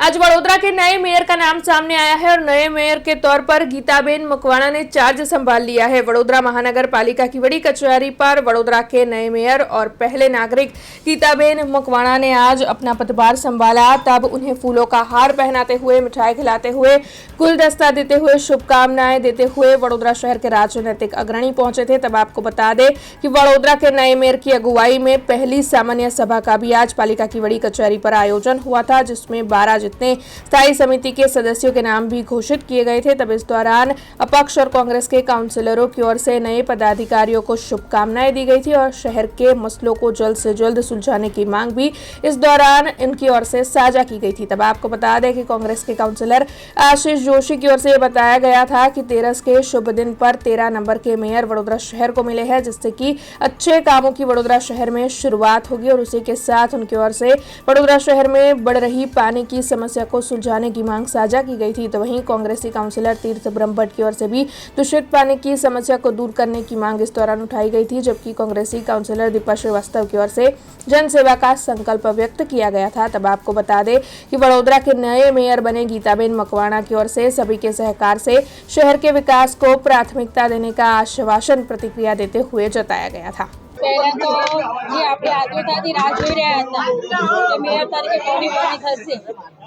आज वडोदरा के नए मेयर का नाम सामने आया है और नए मेयर के तौर पर गीताबेन मकवाणा ने चार्ज संभाल लिया है। वडोदरा महानगर पालिका की बड़ी कचहरी पर वडोदरा के नए मेयर और पहले नागरिक गीताबेन मकवाणा ने आज अपना पदभार संभाला। तब उन्हें फूलों का हार पहनाते हुए, मिठाई खिलाते हुए, गुलदस्ता देते हुए, शुभकामनाएं देते हुए वडोदरा शहर के राजनीतिक अग्रणी पहुंचे थे। तब आपको बता दें कि वडोदरा के नए मेयर की अगुवाई में पहली सामान्य सभा का भी आज पालिका की बड़ी कचहरी पर आयोजन हुआ था, जिसमें 12 जितने स्थायी समिति के सदस्यों के नाम भी घोषित किए गए थे। तब इस दौरान अपक्ष और कांग्रेस के काउंसिलरों की ओर से नए पदाधिकारियों को शुभकामनाएं दी गई थी और शहर के मसलों को जल्द से जल्द सुलझाने की मांग भी इस दौरान इनकी ओर से साझा की गई थी। तब आपको बता दें कि कांग्रेस के काउंसिलर आशीष जोशी की ओर से बताया गया था कि 13 के शुभ दिन पर 13 नंबर के मेयर वडोदरा शहर को मिले हैं, जिससे कि अच्छे कामों की वडोदरा शहर में शुरुआत होगी और उसी के साथ उनकी ओर से वडोदरा शहर में बढ़ रही पानी की समस्या को सुलझाने की मांग साझा की गई थी। तो वहीं कांग्रेसी काउंसिलर तीर्थ ब्रह्मभट्ट की ओर से भी दूषित पानी की समस्या को दूर करने की मांग इस दौरान उठाई गई थी, जबकि कांग्रेसी काउंसिलर दीपा श्रीवास्तव की ओर से जन सेवा का संकल्प व्यक्त किया गया था। तब आपको बता दें कि वडोदरा के नए मेयर बने गीताबेन मकवाणा की ओर से सभी के सहकार से शहर के विकास को प्राथमिकता देने का आश्वासन प्रतिक्रिया देते हुए जताया गया था। પહેલા તો જે આપણે આતુરતાથી રાહ જોઈ રહ્યા હતા કે મેયર તરીકે કોની વરણી થશે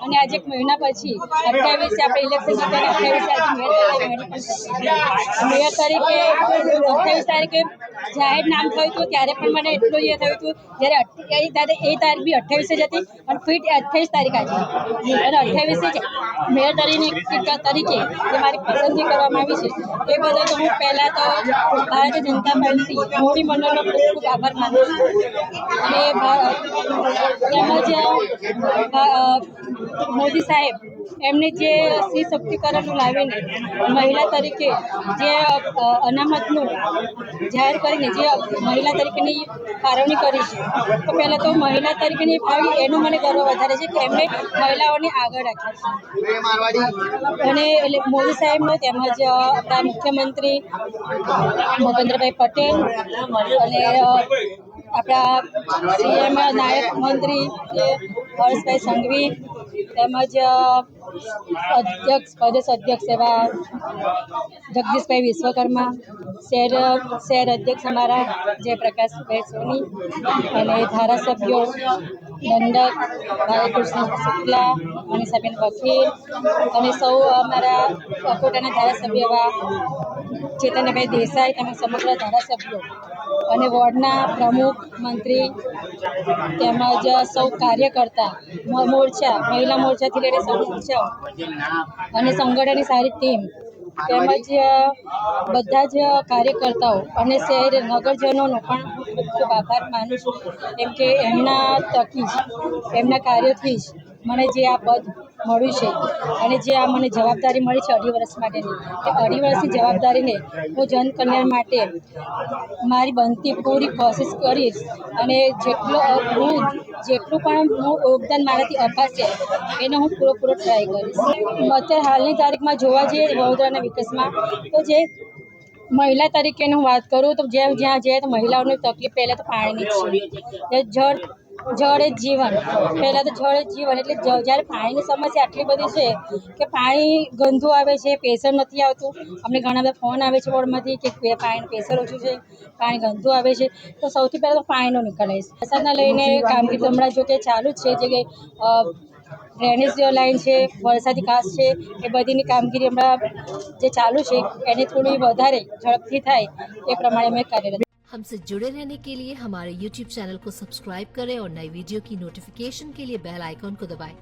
અને આજે એક મહિના પછી 28 આપણે ઇલેક્શન જીત્યા 28 તારીખે મેયર તરીકે 28 તારીખે જાહેર નામ થયું હતું ત્યારે પણ મને એટલું એ થયું હતું જ્યારે એ તારીખ બી 28 જ હતી અને ફિટ 28 તારીખ આજે અને 28 જ મેયર તરીકે જે મારી પસંદગી કરવામાં આવી છે એ બદલ તો હું પહેલાં તો ભારતીય જનતા પાર્ટી મોદી મંડળનો ખૂબ આભાર માનું છું અને તેમજ મોદી સાહેબ એમને જે સ્ત્રી સશક્તિકરણ લાવીને મહિલા તરીકે જે અનામતનું જાહેર કરીને જે મહિલા તરીકેની ફાળવણી કરી છે તો પહેલાં તો મહિલા તરીકેની ફાળવણી એનું મને ગર્વ વધારે છે કે એમણે મહિલાઓને આગળ રાખ્યા છે અને એટલે મોદી સાહેબનો તેમજ આપણા મુખ્યમંત્રી ભૂપેન્દ્રભાઈ પટેલ અને આપણા સીએમ નાયક મંત્રી હર્ષભાઈ સંઘવી તેમજ પ્રદેશ અધ્યક્ષ એવા જગદીશભાઈ વિશ્વકર્મા, શહેર અધ્યક્ષ અમારા જયપ્રકાશભાઈ સોની અને ધારાસભ્યો દંડક ભાલકૃષ્ણ શુક્લા, મનીષાબેન વકીલ અને સૌ અમારા અકોટાના ધારાસભ્ય એવા ચેતનભાઈ દેસાઈ તેમજ સમગ્ર ધારાસભ્યો અને વોર્ડના પ્રમુખ મંત્રી તેમજ સૌ કાર્યકર્તા મોરચા મહિલા મોરચાથી લઈને સૌ મોરચાઓ અને સંગઠનની સારી ટીમ તેમજ બધા જ કાર્યકર્તાઓ અને શહેર નગરજનોનો પણ ખૂબ ખૂબ આભાર માનું છું, કેમ કે એમના થકી જ એમના કાર્યોથી જ મને જે આ પદ મળ્યું છે અને જે આ મને જવાબદારી મળી છે 2.5 વર્ષ માટેની એ 2.5 વર્ષની જવાબદારીને હું જનકલ્યાણ માટે મારી બનતી પૂરી કોશિશ કરીશ અને જેટલું પણ હું યોગદાન મારાથી અપાશે એનો હું પૂરો ટ્રાય કરીશ। અત્યારે હાલની તારીખમાં જોવા જઈએ વડોદરાના વિકાસમાં તો જે મહિલા તરીકેની હું વાત કરું તો જ્યાં જાય તો મહિલાઓની તકલીફ પહેલાં તો પાણીની છે। જળ એ જીવન, પહેલાં તો જળ એ જીવન એટલે જ્યારે પાણીની સમસ્યા આટલી બધી છે કે પાણી ગંદુ આવે છે, પ્રેશર નથી આવતું। અમને ઘણા બધા ફોન આવે છે વોર્ડમાંથી કે પાણીનું પ્રેશર ઓછું છે, પાણી ગંદુ આવે છે, તો સૌથી પહેલાં તો પાણીનો નિકાલ આવીશ। વરસાદના લઈને કામગીરી હમણાં જો કે ચાલુ જ છે, જે ડ્રેનેજ લાઇન છે, વરસાદી કાચ છે, એ બધીની કામગીરી હમણાં જે ચાલુ છે એને થોડી વધારે ઝડપથી થાય એ પ્રમાણે અમે કાર્યરત। हमसे जुड़े रहने के लिए हमारे YouTube चैनल को सब्सक्राइब करें और नई वीडियो की नोटिफिकेशन के लिए बेल आइकॉन को दबाएं।